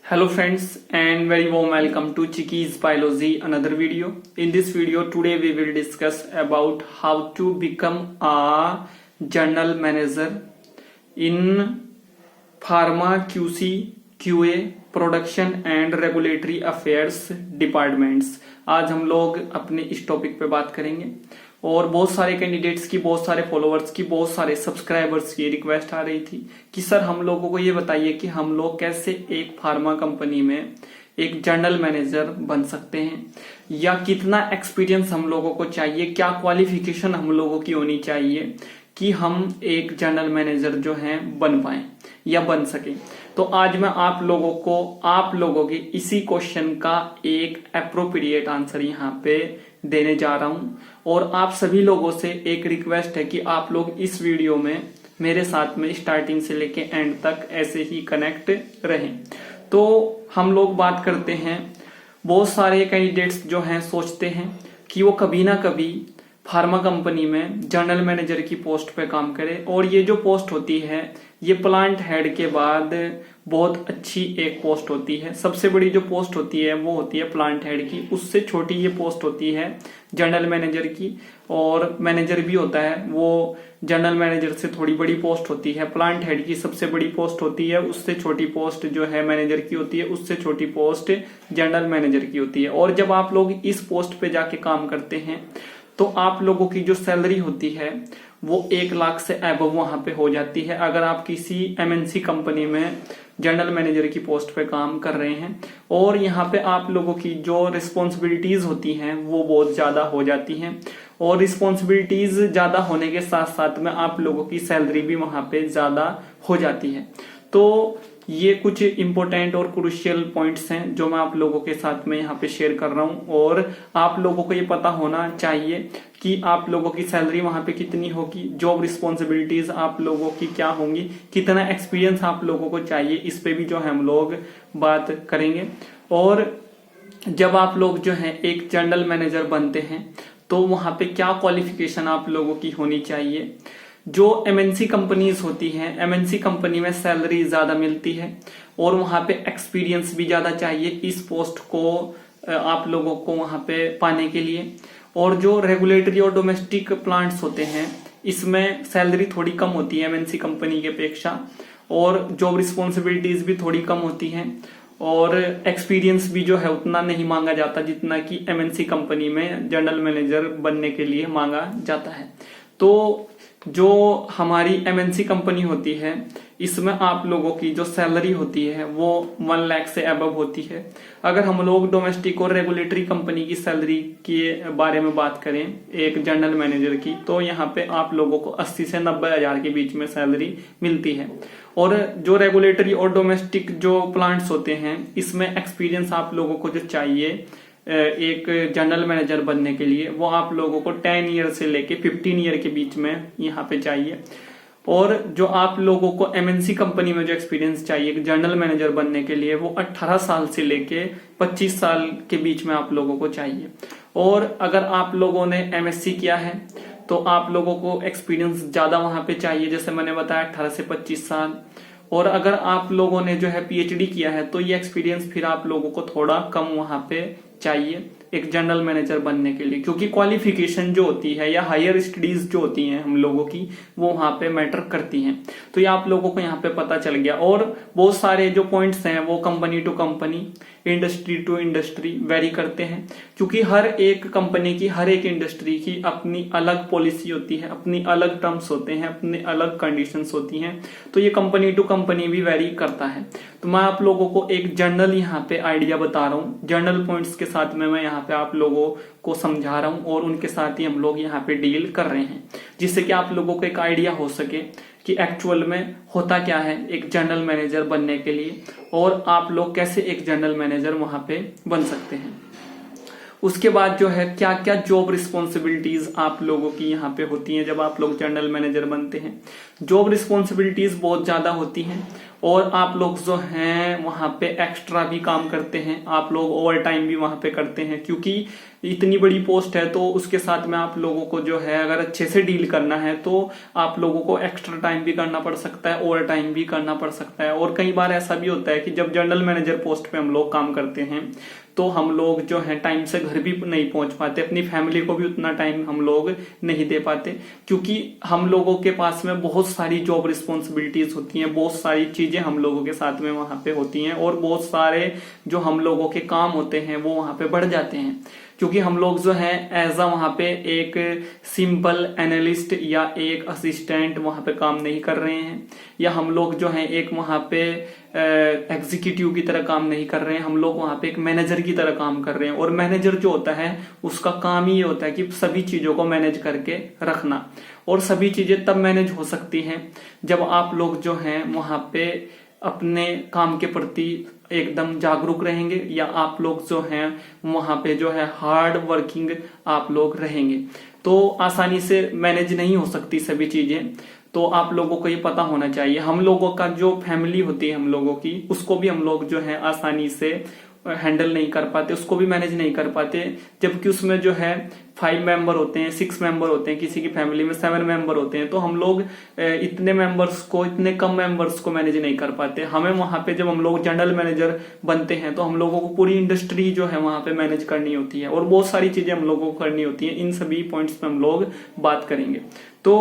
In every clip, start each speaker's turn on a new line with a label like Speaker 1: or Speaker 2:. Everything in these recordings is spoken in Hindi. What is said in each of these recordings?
Speaker 1: Hello friends and very warm welcome to Chiki's Biology, another video. In this video today we will discuss about how to become a general manager in Pharma QC QA production and regulatory affairs departments. आज हम लोग अपने इस टॉपिक पे बात करेंगे और बहुत सारे कैंडिडेट्स की, बहुत सारे फॉलोअर्स की, बहुत सारे सब्सक्राइबर्स की रिक्वेस्ट आ रही थी कि सर हम लोगों को ये बताइए कि हम लोग कैसे एक फार्मा कंपनी में एक जनरल मैनेजर बन सकते हैं, या कितना एक्सपीरियंस हम लोगों को चाहिए, क्या क्वालिफिकेशन हम लोगों की होनी चाहिए कि हम एक जनरल मैनेजर जो है बन पाए या बन सके। तो आज मैं आप लोगों के इसी क्वेश्चन का एक एप्रोप्रिएट आंसर यहाँ पे देने जा रहा हूं और आप सभी लोगों से एक रिक्वेस्ट है कि आप लोग इस वीडियो में मेरे साथ में स्टार्टिंग से लेके एंड तक ऐसे ही कनेक्ट रहें। तो हम लोग बात करते हैं, बहुत सारे कैंडिडेट्स जो हैं सोचते हैं कि वो कभी ना कभी फार्मा कंपनी में जनरल मैनेजर की पोस्ट पे काम करे, और ये जो पोस्ट होती है ये प्लांट हेड के बाद बहुत अच्छी एक पोस्ट होती है। सबसे बड़ी जो पोस्ट होती है वो होती है प्लांट हेड की, उससे छोटी ये पोस्ट होती है जनरल मैनेजर की, और मैनेजर भी होता है वो जनरल मैनेजर से थोड़ी बड़ी पोस्ट होती है। प्लांट हेड की सबसे बड़ी पोस्ट होती है, उससे छोटी पोस्ट जो है मैनेजर की होती है, उससे छोटी पोस्ट जनरल मैनेजर की होती है। और जब आप लोग इस पोस्ट पे जाके काम करते हैं तो आप लोगों की जो सैलरी होती है वो 1 लाख से अबव वहां पे हो जाती है अगर आप किसी एमएनसी कंपनी में जनरल मैनेजर की पोस्ट पे काम कर रहे हैं। और यहाँ पे आप लोगों की जो रिस्पॉन्सिबिलिटीज होती हैं वो बहुत ज्यादा हो जाती हैं, और रिस्पॉन्सिबिलिटीज ज्यादा होने के साथ साथ में आप लोगों की सैलरी भी वहां पे ज्यादा हो जाती है। तो ये कुछ इंपॉर्टेंट और क्रूशियल पॉइंट्स हैं जो मैं आप लोगों के साथ में यहाँ पे शेयर कर रहा हूँ, और आप लोगों को ये पता होना चाहिए कि आप लोगों की सैलरी वहां पे कितनी होगी, जॉब रिस्पॉन्सिबिलिटीज आप लोगों की क्या होंगी, कितना एक्सपीरियंस आप लोगों को चाहिए, इस पे भी जो है हम लोग बात करेंगे। और जब आप लोग जो है एक जनरल मैनेजर बनते हैं तो वहां पे क्या क्वालिफिकेशन आप लोगों की होनी चाहिए। जो एमएनसी कंपनीज होती हैं, एमएनसी कंपनी में सैलरी ज्यादा मिलती है और वहां पे एक्सपीरियंस भी ज्यादा चाहिए इस पोस्ट को आप लोगों को वहां पे पाने के लिए। और जो रेगुलेटरी और डोमेस्टिक प्लांट्स होते हैं इसमें सैलरी थोड़ी कम होती है एमएनसी कंपनी के अपेक्षा, और जॉब रिस्पॉन्सिबिलिटीज भी थोड़ी कम होती हैं, और एक्सपीरियंस भी जो है उतना नहीं मांगा जाता जितना कि एमएनसी कंपनी में जनरल मैनेजर बनने के लिए मांगा जाता है। तो जो हमारी एमएनसी कंपनी होती है इसमें आप लोगों की जो सैलरी होती है वो 1 लाख से अबव होती है। अगर हम लोग डोमेस्टिक और रेगुलेटरी कंपनी की सैलरी के बारे में बात करें एक जनरल मैनेजर की, तो यहाँ पे आप लोगों को 80 से 90 हजार के बीच में सैलरी मिलती है। और जो रेगुलेटरी और डोमेस्टिक जो प्लांट्स होते हैं इसमें एक्सपीरियंस आप लोगों को जो चाहिए एक जनरल मैनेजर बनने के लिए वो आप लोगों को 10 ईयर से लेके 15 ईयर के बीच में यहाँ पे चाहिए। और जो आप लोगों को एमएनसी कंपनी में जो एक्सपीरियंस चाहिए एक जनरल मैनेजर बनने के लिए वो 18 साल से लेके 25 साल के बीच में आप लोगों को चाहिए। और अगर आप लोगों ने एमएससी किया है तो आप लोगों को एक्सपीरियंस ज्यादा वहां पे चाहिए, जैसे मैंने बताया 18 से 25 साल। और अगर आप लोगों ने जो है पीएचडी किया है तो ये एक्सपीरियंस फिर आप लोगों को थोड़ा कम वहां पे चाहिए एक जनरल मैनेजर बनने के लिए, क्योंकि क्वालिफिकेशन जो होती है या हायर स्टडीज जो होती हैं हम लोगों की वो वहां पे मैटर करती हैं। तो ये आप लोगों को यहाँ पे पता चल गया। और बहुत सारे जो पॉइंट्स हैं वो company to company, industry to industry vary करते हैं, क्योंकि हर एक कंपनी की, हर एक इंडस्ट्री की अपनी अलग पॉलिसी होती है, अपनी अलग टर्म्स होते हैं, अपनी अलग कंडीशंस होती हैं। तो ये कंपनी टू कंपनी भी वेरी करता है। तो मैं आप लोगों को एक जनरल यहाँ पे आइडिया बता रहा हूँ, जनरल पॉइंट्स के साथ में मैं यहाँ पे आप लोगों को समझा रहा हूँ और उनके साथ ही हम लोग यहाँ पे डील कर रहे हैं, जिससे कि आप लोगों को एक आइडिया हो सके कि एक्चुअल में होता क्या है एक जनरल मैनेजर बनने के लिए, और आप लोग कैसे एक जनरल मैनेजर वहां पे बन सकते हैं। उसके बाद जो है क्या क्या जॉब रिस्पॉन्सिबिलिटीज आप लोगों की यहाँ पे होती हैं जब आप लोग जनरल मैनेजर बनते हैं। जॉब रिस्पॉन्सिबिलिटीज बहुत ज्यादा होती हैं, और आप लोग जो हैं वहां पे एक्स्ट्रा भी काम करते हैं, आप लोग ओवर टाइम भी वहां पे करते हैं, क्योंकि इतनी बड़ी पोस्ट है तो उसके साथ में आप लोगों को जो है अगर अच्छे से डील करना है तो आप लोगों को एक्स्ट्रा टाइम भी करना पड़ सकता है, ओवर टाइम भी करना पड़ सकता है। और कई बार ऐसा भी होता है कि जब जनरल मैनेजर पोस्ट पे हम लोग काम करते हैं तो हम लोग जो है टाइम से घर भी नहीं पहुंच पाते, अपनी फैमिली को भी उतना टाइम हम लोग नहीं दे पाते, क्योंकि हम लोगों के पास में बहुत सारी जॉब रिस्पॉन्सिबिलिटीज होती हैं, बहुत सारी चीजें हम लोगों के साथ में वहां पे होती हैं और बहुत सारे जो हम लोगों के काम होते हैं वो वहां पे बढ़ जाते हैं। क्योंकि हम लोग जो है एज अ वहां पे एक सिंपल एनालिस्ट या एक असिस्टेंट वहां पे काम नहीं कर रहे हैं, या हम लोग जो है एक वहां पे एग्जीक्यूटिव की तरह काम नहीं कर रहे हैं, हम लोग वहां पे एक मैनेजर की तरह काम कर रहे हैं। और मैनेजर जो होता है उसका काम ही होता है कि सभी चीजों को मैनेज करके रखना, और सभी चीजें तब मैनेज हो सकती हैं जब आप लोग जो हैं वहां पे अपने काम के प्रति एकदम जागरूक रहेंगे, या आप लोग जो हैं वहां पे जो है हार्ड वर्किंग आप लोग रहेंगे। तो आसानी से मैनेज नहीं हो सकती सभी चीजें, तो आप लोगों को ये पता होना चाहिए। हम लोगों का जो फैमिली होती है हम लोगों की, उसको भी हम लोग जो है आसानी से हैंडल नहीं कर पाते, उसको भी मैनेज नहीं कर पाते, जबकि उसमें जो है 5 मेंबर होते हैं, 6 मेंबर होते हैं, किसी की फैमिली में 7 मेंबर होते हैं, तो हम लोग इतने मेंबर्स को, इतने कम मेंबर्स को मैनेज नहीं कर पाते। हमें वहां पे जब हम लोग जनरल मैनेजर बनते हैं तो हम लोगों को पूरी इंडस्ट्री जो है वहां पे मैनेज करनी होती है और बहुत सारी चीजें हम लोगों को करनी होती है। इन सभी पॉइंट्स पे हम लोग बात करेंगे। तो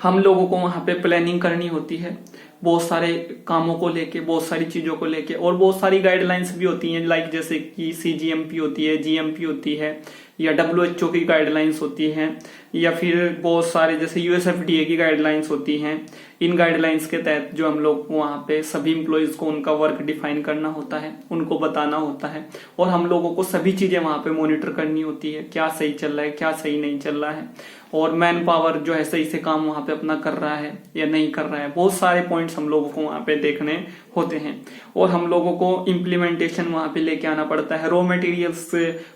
Speaker 1: हम लोगों को वहां पे प्लानिंग करनी होती है बहुत सारे कामों को लेके, बहुत सारी चीजों को लेके, और बहुत सारी गाइडलाइंस भी होती हैं, लाइक जैसे कि CGMP होती है, GMP होती है, या WHO की गाइडलाइंस होती हैं, या फिर बहुत सारे जैसे USFDA की गाइडलाइंस होती हैं। इन गाइडलाइंस के तहत जो हम लोग वहां पे सभी इंप्लॉइज को उनका वर्क डिफाइन करना होता है, उनको बताना होता है, और हम लोगों को सभी चीजें वहां पे मॉनिटर करनी होती है, क्या सही चल रहा है, क्या सही नहीं चल रहा है, और मैन पावर जो है सही से काम वहां पे अपना कर रहा है या नहीं कर रहा है। बहुत सारे पॉइंट्स हम लोगों को वहां पे देखने होते हैं, और हम लोगों को इम्प्लीमेंटेशन वहां पे लेके आना पड़ता है। रॉ मटेरियल्स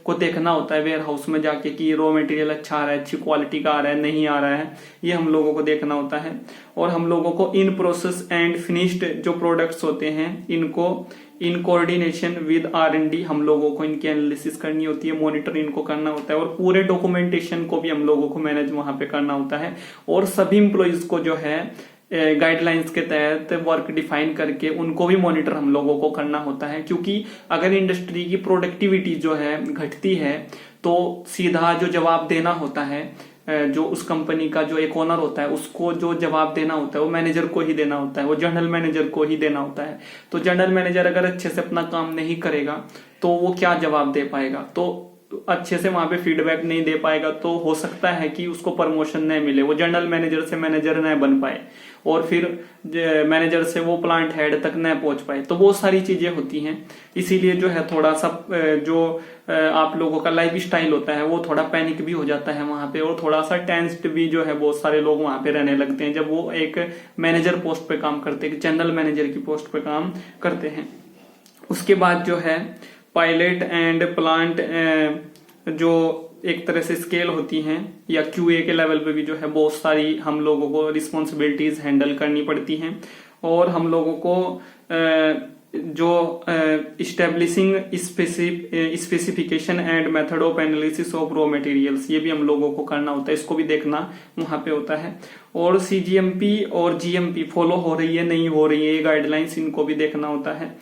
Speaker 1: को देखना होता है वेयर हाउस में जाके कि रॉ मटेरियल अच्छा आ रहा है, अच्छी क्वालिटी का आ रहा है, नहीं आ रहा है, ये हम लोगों को देखना होता है। और हम लोगों को इन प्रोसेस एंड फिनिश्ड जो प्रोडक्ट्स होते हैं इनको इन कोऑर्डिनेशन विद R&D हम लोगों को इनकी एनालिसिस करनी होती है, मॉनिटर इनको करना होता है, और पूरे डॉक्यूमेंटेशन को भी हम लोगों को मैनेज वहां पे करना होता है। और सभी इंप्लॉइज को जो है गाइडलाइंस के तहत वर्क डिफाइन करके उनको भी मॉनिटर हम लोगों को करना होता है, क्योंकि अगर इंडस्ट्री की प्रोडक्टिविटी जो है घटती है तो सीधा जो जवाब देना होता है, जो उस कंपनी का जो एक ओनर होता है उसको जो जवाब देना होता है वो मैनेजर को ही देना होता है, वो जनरल मैनेजर को ही देना होता है। तो जनरल मैनेजर अगर अच्छे से अपना काम नहीं करेगा तो वो क्या जवाब दे पाएगा, तो अच्छे से वहां पे फीडबैक नहीं दे पाएगा, तो हो सकता है कि उसको प्रमोशन नहीं मिले, वो जनरल मैनेजर से मैनेजर न बन पाए, और फिर मैनेजर से वो प्लांट हेड तक न पहुंच पाए। तो बहुत सारी चीजें होती हैं, इसीलिए जो है थोड़ा सा जो आप लोगों का लाइफ स्टाइल होता है वो थोड़ा पैनिक भी हो जाता है वहां पे, और थोड़ा सा टेंस्ड भी जो है बहुत सारे लोग वहां पे रहने लगते हैं जब वो एक मैनेजर पोस्ट पे काम करते हैं, जनरल मैनेजर की पोस्ट पे काम करते हैं। उसके बाद जो है पायलट एंड प्लांट जो एक तरह से स्केल होती हैं, या QA के लेवल पे भी जो है बहुत सारी हम लोगों को रिस्पॉन्सिबिलिटीज हैंडल करनी पड़ती हैं। और हम लोगों को जो establishing specification and method of analysis of raw materials, ये भी हम लोगों को करना होता है, इसको भी देखना वहां पे होता है। और CGMP और GMP फॉलो हो रही है नहीं हो रही है, ये गाइडलाइंस इनको भी देखना होता है।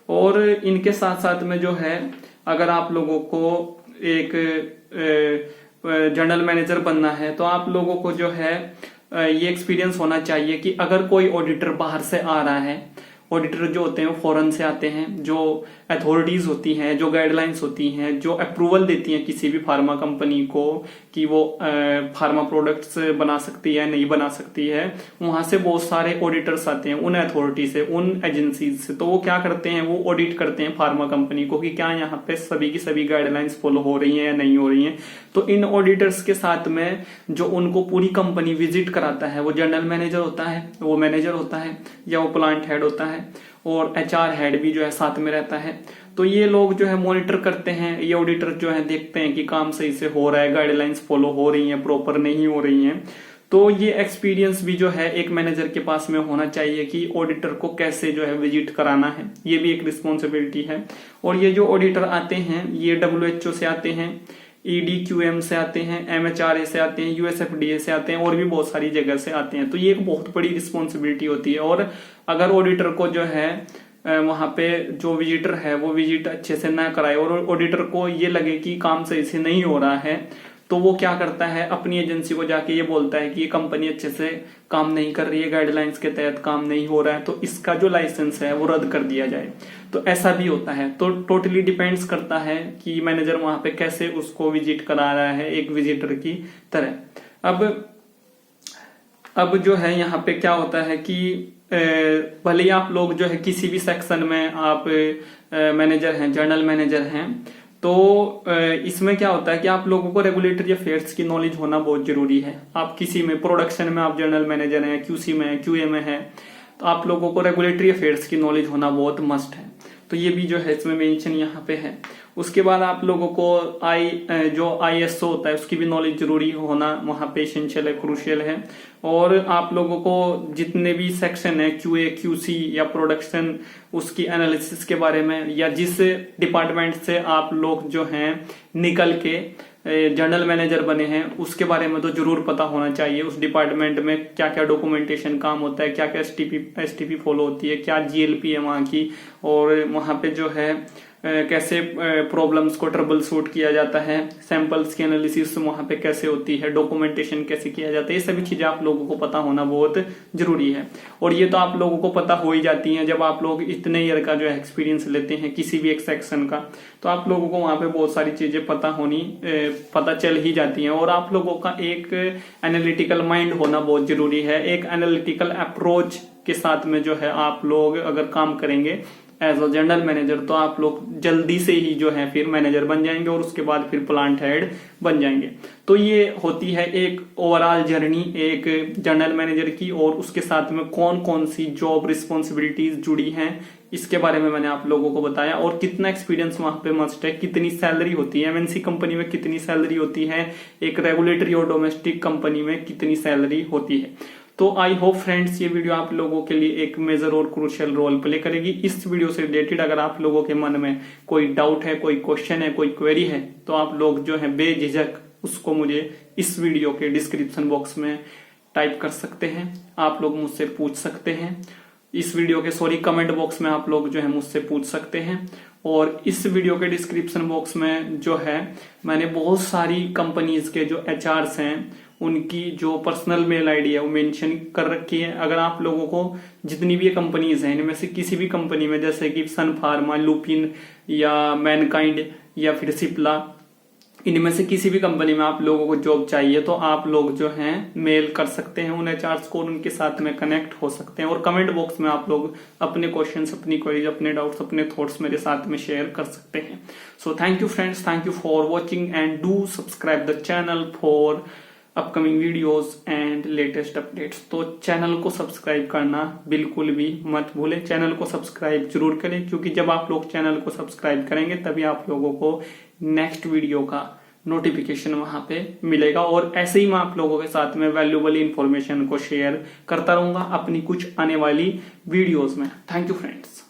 Speaker 1: और इनके साथ साथ में जो है अगर आप लोगों को एक जनरल मैनेजर बनना है तो आप लोगों को जो है ये एक्सपीरियंस होना चाहिए कि अगर कोई ऑडिटर बाहर से आ रहा है, ऑडिटर जो होते हैं वो फॉरेन से आते हैं, जो अथॉरिटीज होती हैं, जो गाइडलाइंस होती हैं, जो अप्रूवल देती हैं किसी भी फार्मा कंपनी को कि वो फार्मा प्रोडक्ट्स बना सकती है नहीं बना सकती है, वहां से बहुत सारे ऑडिटर्स आते हैं उन अथॉरिटी से, उन एजेंसीज से। तो वो क्या करते हैं, वो ऑडिट करते हैं फार्मा कंपनी को कि क्या यहाँ पे सभी की सभी गाइडलाइंस फॉलो हो रही हैं या नहीं हो रही हैं। तो इन ऑडिटर्स के साथ में जो उनको पूरी कंपनी विजिट कराता है वो जनरल मैनेजर होता है, वो मैनेजर होता है, या वो प्लांट हेड होता है, और HR हेड भी जो है साथ में रहता है। तो ये लोग जो है मॉनिटर करते हैं, ये ऑडिटर जो है देखते हैं कि काम सही से हो रहा है, गाइडलाइंस फॉलो हो रही हैं, प्रॉपर नहीं हो रही हैं। तो ये एक्सपीरियंस भी जो है एक मैनेजर के पास में होना चाहिए कि ऑडिटर को कैसे जो है विजिट कराना है, ये भी एक रिस्पॉन्सिबिलिटी है। और ये जो ऑडिटर आते हैं ये WHO से आते हैं, EDQM से आते हैं, MHRA से आते हैं, USFDA से आते हैं और भी बहुत सारी जगह से आते हैं। तो ये एक बहुत बड़ी रिस्पॉन्सिबिलिटी होती है। और अगर ऑडिटर को जो है वहां पे जो विजिटर है वो विजिट अच्छे से ना कराए और ऑडिटर को ये लगे कि काम सही से नहीं हो रहा है, तो वो क्या करता है, अपनी एजेंसी को जाके ये बोलता है कि ये कंपनी अच्छे से काम नहीं कर रही है, गाइडलाइंस के तहत काम नहीं हो रहा है, तो इसका जो लाइसेंस है वो रद्द कर दिया जाए। तो ऐसा भी होता है। तो टोटली डिपेंड्स करता है कि मैनेजर वहां पे कैसे उसको विजिट करा रहा है एक विजिटर की तरह। अब जो है यहाँ पे क्या होता है कि भले ही आप लोग जो है किसी भी सेक्शन में आप मैनेजर हैं, जर्नल मैनेजर हैं, तो इसमें क्या होता है कि आप लोगों को रेगुलेटरी अफेयर्स की नॉलेज होना बहुत जरूरी है। आप किसी में प्रोडक्शन में आप जर्नल मैनेजर हैं, QC में है, QA में है, तो आप लोगों को रेगुलेटरी अफेयर्स की नॉलेज होना बहुत मस्ट है। तो ये भी जो है इसमें मेंशन यहाँ पे है। उसके बाद आप लोगों को जो ISO होता है उसकी भी नॉलेज जरूरी होना वहां पे एसेंशियल है, क्रूशियल है। और आप लोगों को जितने भी सेक्शन है QA, QC या प्रोडक्शन, उसकी एनालिसिस के बारे में, या जिस डिपार्टमेंट से आप लोग जो हैं निकल के जर्नल मैनेजर बने हैं उसके बारे में तो जरूर पता होना चाहिए। उस डिपार्टमेंट में क्या क्या डॉक्यूमेंटेशन काम होता है, क्या क्या STP फॉलो होती है, क्या GLP है वहां की, और वहां पे जो है कैसे प्रॉब्लम्स को ट्रबल शूट किया जाता है, सैंपल्स की एनालिसिस वहां पे कैसे होती है, डॉक्यूमेंटेशन कैसे किया जाता है, ये सभी चीजें आप लोगों को पता होना बहुत जरूरी है। और ये तो आप लोगों को पता हो ही जाती है जब आप लोग इतने ईयर का जो है एक्सपीरियंस लेते हैं किसी भी एक सेक्शन का, तो आप लोगों को वहां पे बहुत सारी चीजें पता चल ही जाती हैं। और आप लोगों का एक एनालिटिकल माइंड होना बहुत जरूरी है। एक एनालिटिकल अप्रोच के साथ में जो है आप लोग अगर काम करेंगे एज अ जनरल मैनेजर, तो आप लोग जल्दी से ही जो है फिर मैनेजर बन जाएंगे और उसके बाद फिर प्लांट हेड बन जाएंगे। तो ये होती है एक ओवरऑल जर्नी एक जनरल मैनेजर की, और उसके साथ में कौन कौन सी जॉब रिस्पॉन्सिबिलिटीज जुड़ी हैं इसके बारे में मैंने आप लोगों को बताया। और कितना एक्सपीरियंस वहां पे मस्ट है, कितनी सैलरी होती है, MNC कंपनी में कितनी सैलरी होती है, एक रेगुलेटरी और डोमेस्टिक कंपनी में कितनी सैलरी होती है। तो आई होप फ्रेंड्स ये वीडियो आप लोगों के लिए एक मेजर और क्रूशियल रोल प्ले करेगी। इस वीडियो से रिलेटेड अगर आप लोगों के मन में कोई डाउट है, कोई क्वेश्चन है, कोई क्वेरी है, तो आप लोग जो है बेझिझक उसको मुझे इस वीडियो के डिस्क्रिप्शन बॉक्स में टाइप कर सकते हैं। आप लोग मुझसे पूछ सकते हैं। इस वीडियो के कमेंट बॉक्स में आप लोग जो है मुझसे पूछ सकते हैं। और इस वीडियो के डिस्क्रिप्शन बॉक्स में जो है मैंने बहुत सारी कंपनीज के जो HRs हैं उनकी जो पर्सनल मेल आईडी है वो मेंशन कर रखी है। अगर आप लोगों को जितनी भी ये कंपनीज हैं इनमें से किसी भी कंपनी में, जैसे कि सन फार्मा, लुपिन या मैनकाइंड या फिर सिप्ला, इनमें से किसी भी कंपनी में आप लोगों को जॉब चाहिए, तो आप लोग जो हैं मेल कर सकते हैं उन HRs को, उनके साथ में कनेक्ट हो सकते हैं। और कमेंट बॉक्स में आप लोग अपने क्वेश्चंस, अपनी क्वेरीज, अपने डाउट्स, अपने थॉट्स मेरे साथ में शेयर कर सकते हैं। So thank you friends, thank you for watching and do subscribe the channel for upcoming videos and latest updates. तो चैनल को सब्सक्राइब करना बिल्कुल भी मत भूलें। चैनल को सब्सक्राइब जरूर करें, क्योंकि जब आप लोग चैनल को सब्सक्राइब करेंगे तभी आप लोगों को नेक्स्ट वीडियो का नोटिफिकेशन वहां पे मिलेगा। और ऐसे ही मैं आप लोगों के साथ में वैल्यूएबल इंफॉर्मेशन को शेयर करता रहूंगा अपनी कुछ आने वाली वीडियोस में। Thank you friends.